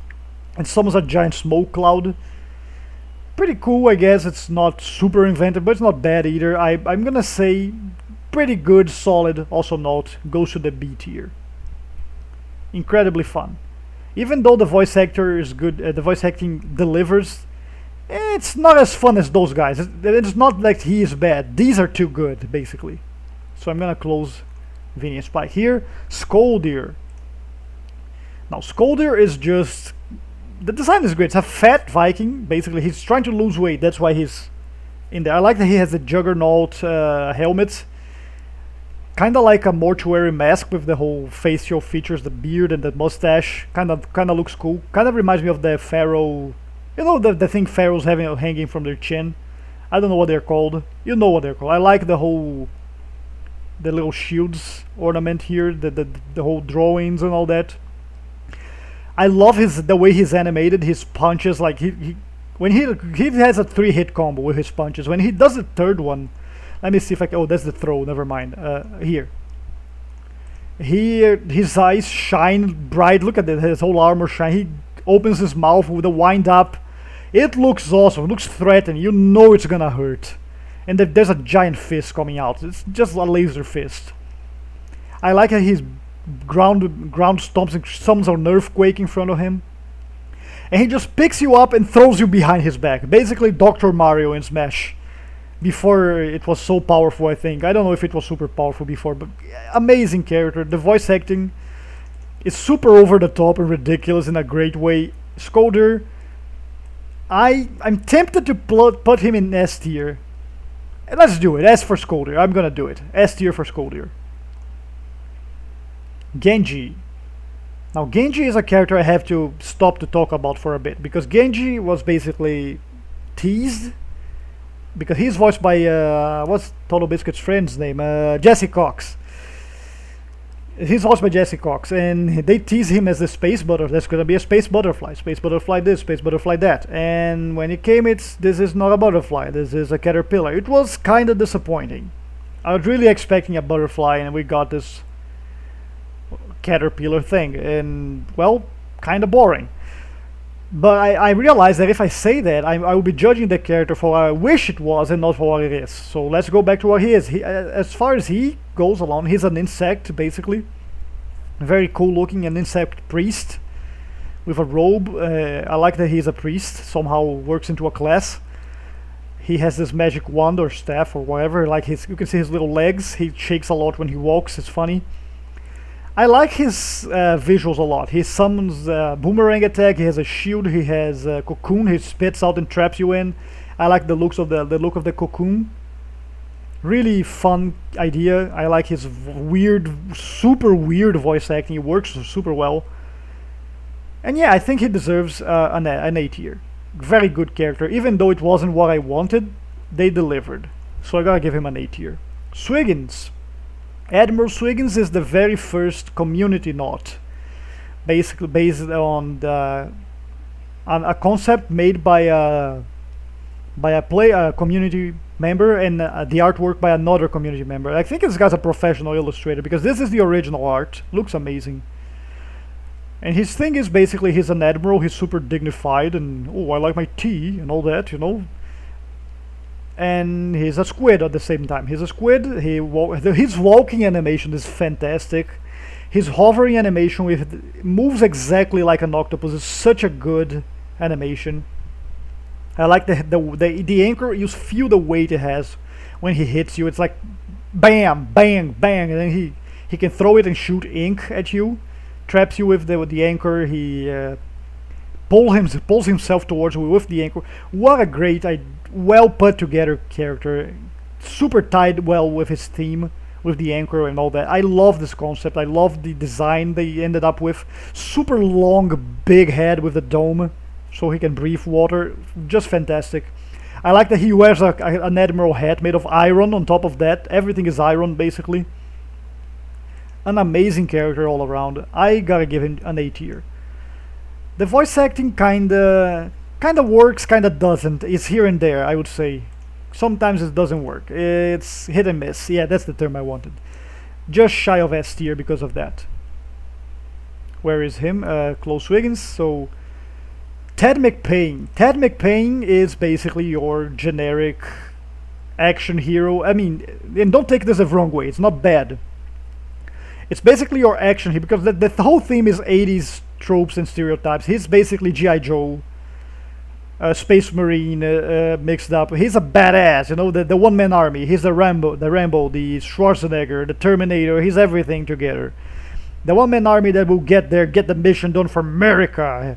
and summons a giant smoke cloud. Pretty cool, I guess. It's not super inventive, but it's not bad either. I'm gonna say pretty good, solid. Awesomenauts goes to the B tier. Incredibly fun. Even though the voice actor is good, the voice acting delivers, it's not as fun as those guys. It's not like he is bad. These are too good, basically. So I'm gonna close Vinny and Spike here. Skoldir. Now Skoldir is just... the design is great. It's a fat Viking, basically. He's trying to lose weight, that's why he's in there. I like that he has the Juggernaut helmet. Kinda like a mortuary mask with the whole facial features, the beard and the mustache. Kinda looks cool. Kinda reminds me of the pharaoh. You know the thing pharaohs hanging from their chin? I don't know what they're called. You know what they're called. I like the little shields ornament here, the whole drawings and all that. I love the way he's animated. His punches, like when he has a 3-hit combo with his punches. When he does the third one, let me see if I can. Oh, that's the throw. Never mind. Here. His eyes shine bright. Look at that. His whole armor shine. He opens his mouth with a wind up. It looks awesome. It looks threatening. You know it's gonna hurt. And there's a giant fist coming out. It's just a laser fist. I like how he's ground stomps and summons an earthquake in front of him. And he just picks you up and throws you behind his back. Basically Dr. Mario in Smash. Before it was so powerful, I think. I don't know if it was super powerful before, but amazing character. The voice acting is super over the top and ridiculous in a great way. Skoldir, I'm tempted to put him in S tier. Let's do it. S for Skoldir. I'm gonna do it. S tier for Skoldir. Genji. Now Genji is a character I have to stop to talk about for a bit, because Genji was basically teased because he's voiced by what's Total Biscuit's friend's name? Jesse Cox. He's voiced by Jesse Cox, and they tease him as the space butterfly. There's gonna be a space butterfly this, space butterfly that. And when it came, this is not a butterfly. This is a caterpillar. It was kind of disappointing. I was really expecting a butterfly, and we got this caterpillar thing, and well, kind of boring. But I realized that if I say that, I will be judging the character for what I wish it was and not for what it is. So let's go back to what he is. As far as he goes along, he's an insect, basically. Very cool looking, an insect priest with a robe. I like that he's a priest, somehow works into a class. He has this magic wand or staff or whatever. Like you can see his little legs. He shakes a lot when he walks. It's funny. I like his visuals a lot. He summons boomerang attack. He has a shield. He has a cocoon. He spits out and traps you in. I like the look of the cocoon. Really fun idea. I like his super weird voice acting. It works super well. And yeah, I think he deserves an A tier. Very good character. Even though it wasn't what I wanted, they delivered. So I gotta give him an A tier. Swiggins. Admiral Swiggins is the very first community naut, basically based on a concept made by a community member, and the artwork by another community member. I think this guy's a professional illustrator, because this is the original art. Looks amazing. And his thing is basically he's an admiral. He's super dignified, and oh, I like my tea and all that, you know. And he's a squid at the same time. He's a squid. His walking animation is fantastic. His hovering animation moves exactly like an octopus. It's such a good animation. I like the anchor. You feel the weight it has when he hits you. It's like bam, bang, bang, and then he can throw it and shoot ink at you. Traps you with the anchor. He pulls himself towards me with the anchor. What a great, well put together character. Super tied well with his theme, with the anchor and all that. I love this concept. I love the design they ended up with. Super long, big head with a dome, so he can breathe water. Just fantastic. I like that he wears an admiral hat made of iron on top of that. Everything is iron, basically. An amazing character all around. I gotta give him an A tier. The voice acting kinda works, kinda doesn't. It's here and there, I would say. Sometimes it doesn't work. It's hit and miss. Yeah, that's the term I wanted. Just shy of S tier because of that. Where is him? Close Wiggins. So Ted McPayne. Ted McPayne is basically your generic action hero. I mean, and don't take this the wrong way. It's not bad. It's basically your action hero because the whole theme is 80s tropes and stereotypes. He's basically G.I. Joe, Space Marine mixed up. He's a badass, you know, the one-man army. He's the Rambo, the Schwarzenegger, the Terminator. He's everything together. The one-man army that will get there, get the mission done for America.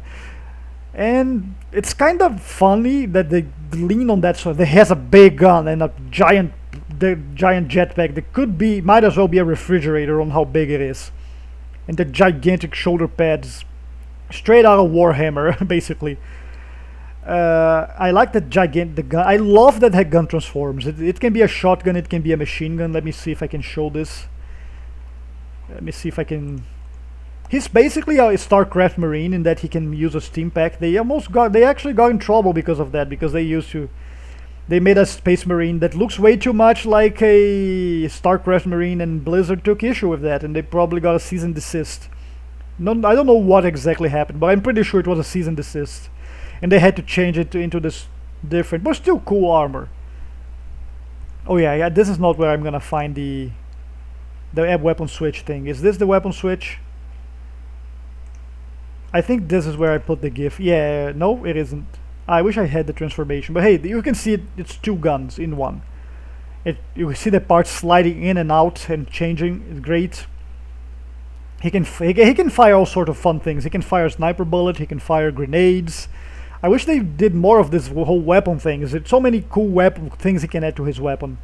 And it's kind of funny that they lean on that. So he has a big gun and a giant jetpack that might as well be a refrigerator on how big it is. And the gigantic shoulder pads, straight out of Warhammer, basically. I like the gun. I love that gun transforms. It can be a shotgun, it can be a machine gun. Let me see if I can show this. Let me see if I can. He's basically a StarCraft Marine in that he can use a steam pack. They actually got in trouble because of that, because they made a Space Marine that looks way too much like a StarCraft Marine, and Blizzard took issue with that, and they probably got a cease and desist. No, I don't know what exactly happened, but I'm pretty sure it was a cease and desist, and they had to change it into this different, but still cool armor. Oh yeah, this is not where I'm gonna find the weapon switch thing. Is this the weapon switch? I think this is where I put the GIF. Yeah, no, it isn't. I wish I had the transformation, but hey, you can see it's two guns in one. You can see the parts sliding in and out and changing. It's great. He can fire all sort of fun things. He can fire a sniper bullet. He can fire grenades. I wish they did more of this whole weapon thing. There's so many cool weapon things he can add to his weapon.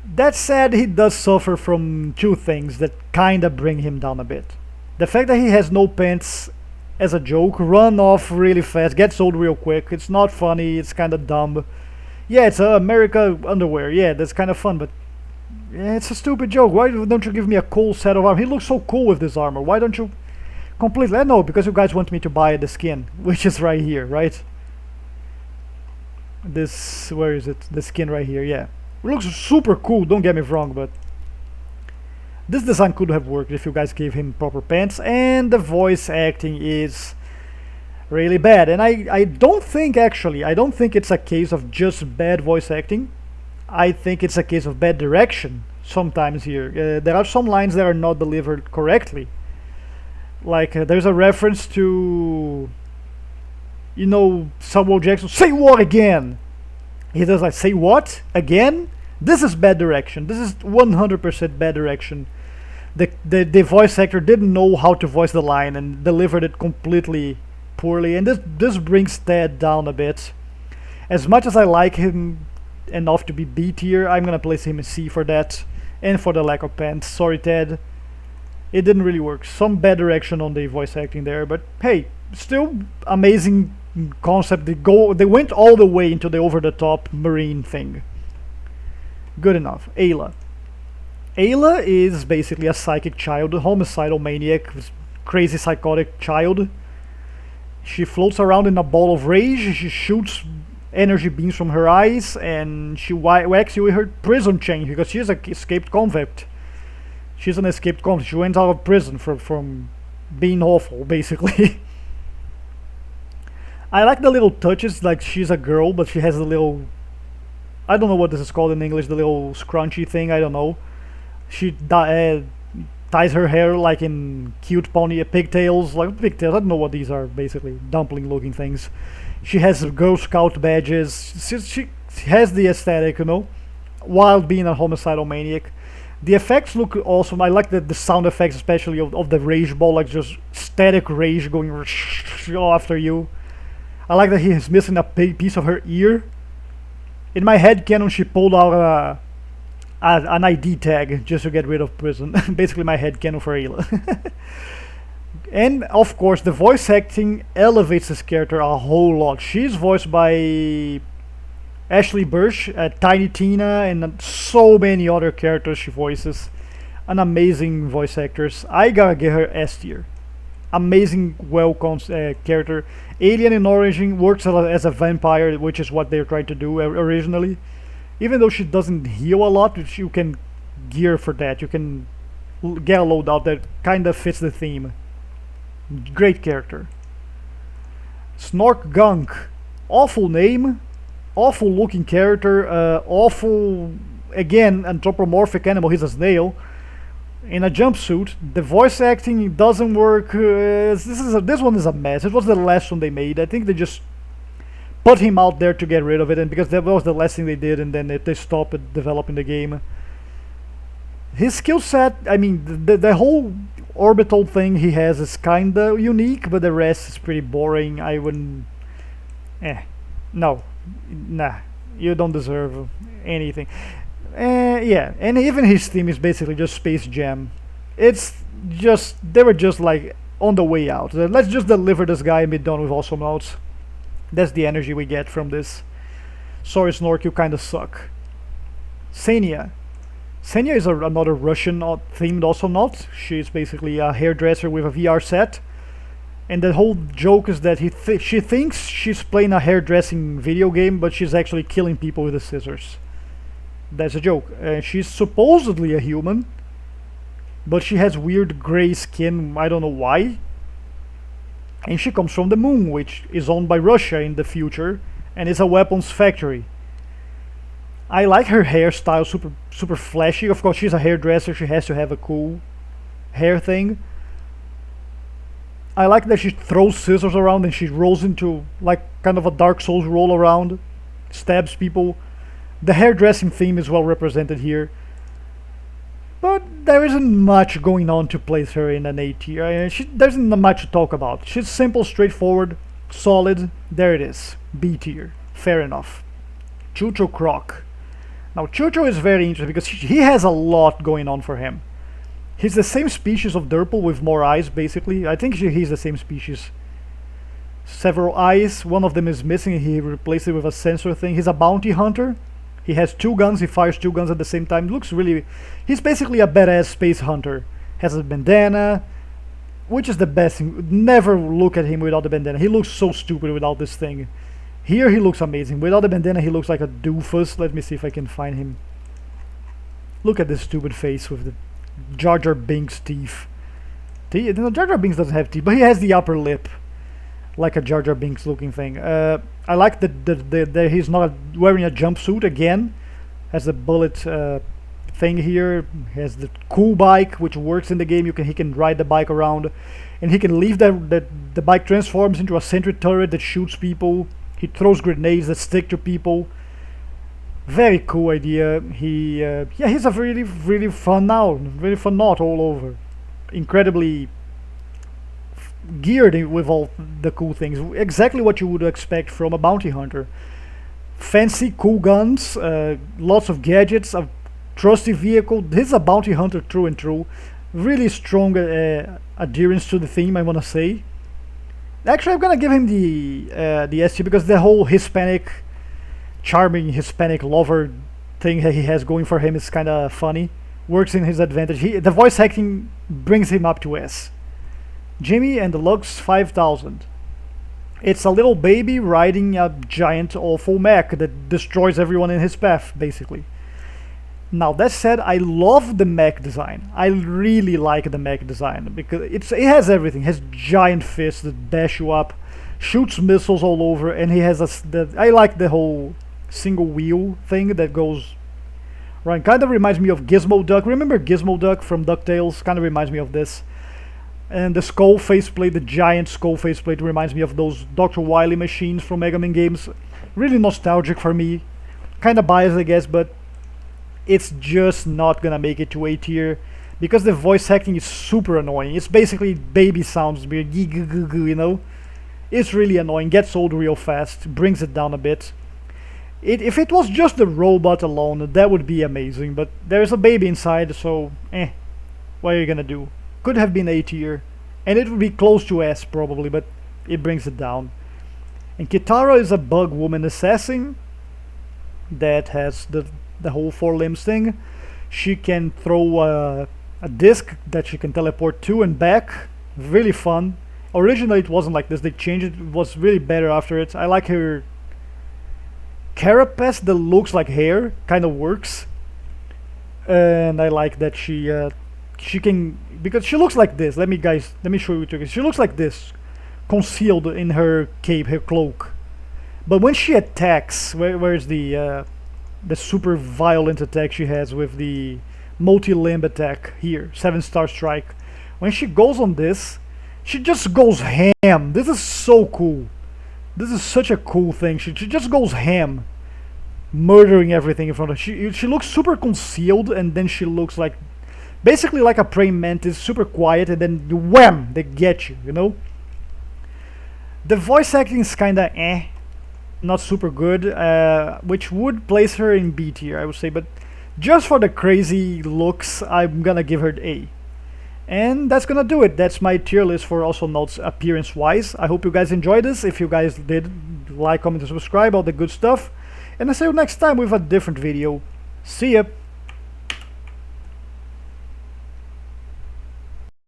That said, he does suffer from two things that kinda bring him down a bit. The fact that he has no pants as a joke, run off really fast, gets old real quick. It's not funny, it's kinda dumb. Yeah, it's America underwear, yeah, that's kinda fun, but yeah, it's a stupid joke. Why don't you give me a cool set of armor? He looks so cool with this armor. Why don't you completely? I know, because you guys want me to buy the skin, which is right here, right? This, where is it? The skin right here, yeah. It looks super cool, don't get me wrong, but this design could have worked if you guys gave him proper pants, and the voice acting is really bad. And I don't think it's a case of just bad voice acting. I think it's a case of bad direction sometimes here. There are some lines that are not delivered correctly. Like there's a reference to, you know, Samuel Jackson, say what again? He does like, say what again? This is bad direction. This is 100% bad direction. The voice actor didn't know how to voice the line and delivered it completely poorly. And this brings Ted down a bit. As much as I like him enough to be B tier, I'm gonna place him in C for that, and for the lack of pants. Sorry, Ted. It didn't really work. Some bad direction on the voice acting there, but hey, still amazing concept. They went all the way into the over-the-top marine thing. Good enough. Ayla. Ayla is basically a psychic child, a homicidal maniac, crazy psychotic child. She floats around in a ball of rage. She shoots energy beams from her eyes, and she whacks you with her prison chain because she's an escaped convict. She's an escaped convict. She went out of prison from being awful, basically. I like the little touches, like she's a girl, but she has a little, I don't know what this is called in English, the little scrunchy thing, I don't know. She ties her hair like in cute pony pigtails, I don't know what these are, basically, dumpling looking things. She has Girl Scout badges, she has the aesthetic, you know, while being a homicidal maniac. The effects look awesome. I like the sound effects, especially of the rage ball, like just static rage going after you. I like that he is missing a piece of her ear. In my head canon, she pulled out an ID tag just to get rid of prison. Basically, my head canon for Ayla. And of course, the voice acting elevates this character a whole lot. She's voiced by Ashley Burch, Tiny Tina, and so many other characters she voices. An amazing voice actress. I gotta give her S tier. Amazing, character. Alien in origin, works as a vampire, which is what they're trying to do originally. Even though she doesn't heal a lot, which you can gear for that. You can get a loadout that kind of fits the theme. Great character. Snork Gunk. Awful name. Awful looking character. Awful, again, anthropomorphic animal. He's a snail in a jumpsuit. The voice acting doesn't work. This one is a mess. It was the last one they made. I think they just put him out there to get rid of it, and because that was the last thing they did, and then they stopped developing the game. His skill set, I mean, the whole orbital thing he has is kinda unique, but the rest is pretty boring. I wouldn't. No, nah, you don't deserve anything. Yeah, and even his theme is basically just Space Jam. It's just, they were just like on the way out. Let's just deliver this guy and be done with Awesomenauts. That's the energy we get from this. Sorry, Snork, you kinda suck. Senya. Senya is another Russian themed Awesomenaut. She's basically a hairdresser with a VR set. And the whole joke is that she thinks she's playing a hairdressing video game, but she's actually killing people with the scissors. That's a joke. She's supposedly a human, but she has weird gray skin, I don't know why. And she comes from the moon, which is owned by Russia in the future, and is a weapons factory. I like her hairstyle, super flashy. Of course, she's a hairdresser, she has to have a cool hair thing. I like that she throws scissors around and she rolls into like kind of a Dark Souls roll around, stabs people. The hairdressing theme is well represented here, but there isn't much going on to place her in an A tier. There isn't much to talk about. She's simple, straightforward, solid. There it is, B tier. Fair enough. Chucho Croc. Now Chucho is very interesting because he has a lot going on for him. He's the same species of Derpal with more eyes, basically. I think he's the same species. Several eyes, one of them is missing, he replaced it with a sensor thing. He's a bounty hunter. He has two guns, he fires two guns at the same time. Looks really... He's basically a badass space hunter. Has a bandana, which is the best thing. Never look at him without the bandana. He looks so stupid without this thing. Here he looks amazing. Without the bandana he looks like a doofus. Let me see if I can find him. Look at this stupid face with the Jar Jar Binks teeth. Jar Jar Binks doesn't have teeth, but he has the upper lip, like a Jar Jar Binks looking thing. I like that he's not wearing a jumpsuit again. Has a bullet thing here. Has the cool bike which works in the game. He can ride the bike around, and he can leave the bike transforms into a sentry turret that shoots people. He throws grenades that stick to people. Very cool idea. He's a really fun naut all over. Incredibly geared with all the cool things. Exactly what you would expect from a bounty hunter. Fancy, cool guns, lots of gadgets, a trusty vehicle. This is a bounty hunter through and through. Really strong adherence to the theme, I want to say. Actually, I'm gonna give him the S tier because the whole charming Hispanic lover thing that he has going for him is kind of funny. Works in his advantage. The voice acting brings him up to S. Jimmy and the Lux 5000. It's a little baby riding a giant awful mech that destroys everyone in his path, basically. Now that said, I love the mech design. I really like the mech design because it has everything. It has giant fists that bash you up, shoots missiles all over, and he has I like the whole single wheel thing that goes right. Kind of reminds me of Gizmo Duck. Remember Gizmo Duck from DuckTales? Kind of reminds me of this. And the skull faceplate, the giant skull faceplate, reminds me of those Dr. Wily machines from Mega Man games. Really nostalgic for me. Kind of biased, I guess, but it's just not gonna make it to A tier because the voice acting is super annoying. It's basically baby sounds, you know. It's really annoying, gets old real fast, brings it down a bit. If it was just the robot alone, that would be amazing, but there's a baby inside, so what are you gonna do? Could have been A tier, and it would be close to S probably, but it brings it down. And Kitara is a bug woman assassin that has the whole 4 limbs thing. She can throw a disc that she can teleport to and back. Really fun. Originally it wasn't like this, they changed it, it was really better after it. I like her carapace that looks like hair, kind of works. And I like that she can, because she looks like this. Let me show you two. She looks like this, concealed in her cape, her cloak. But when she attacks, where's the super violent attack she has with the multi-limb attack here, 7-star strike. When she goes on this, she just goes ham. This is so cool. This is such a cool thing. She just goes ham, murdering everything in front of her. She looks super concealed, and then she looks like basically like a praying mantis, super quiet, and then wham, they get you, you know. The voice acting is kinda not super good, which would place her in B tier, I would say, but just for the crazy looks, I'm gonna give her A. And that's gonna do it. That's my tier list for Awesomenauts appearance wise. I hope you guys enjoyed this. If you guys did, like, comment, and subscribe, all the good stuff. And I'll see you next time with a different video. See ya!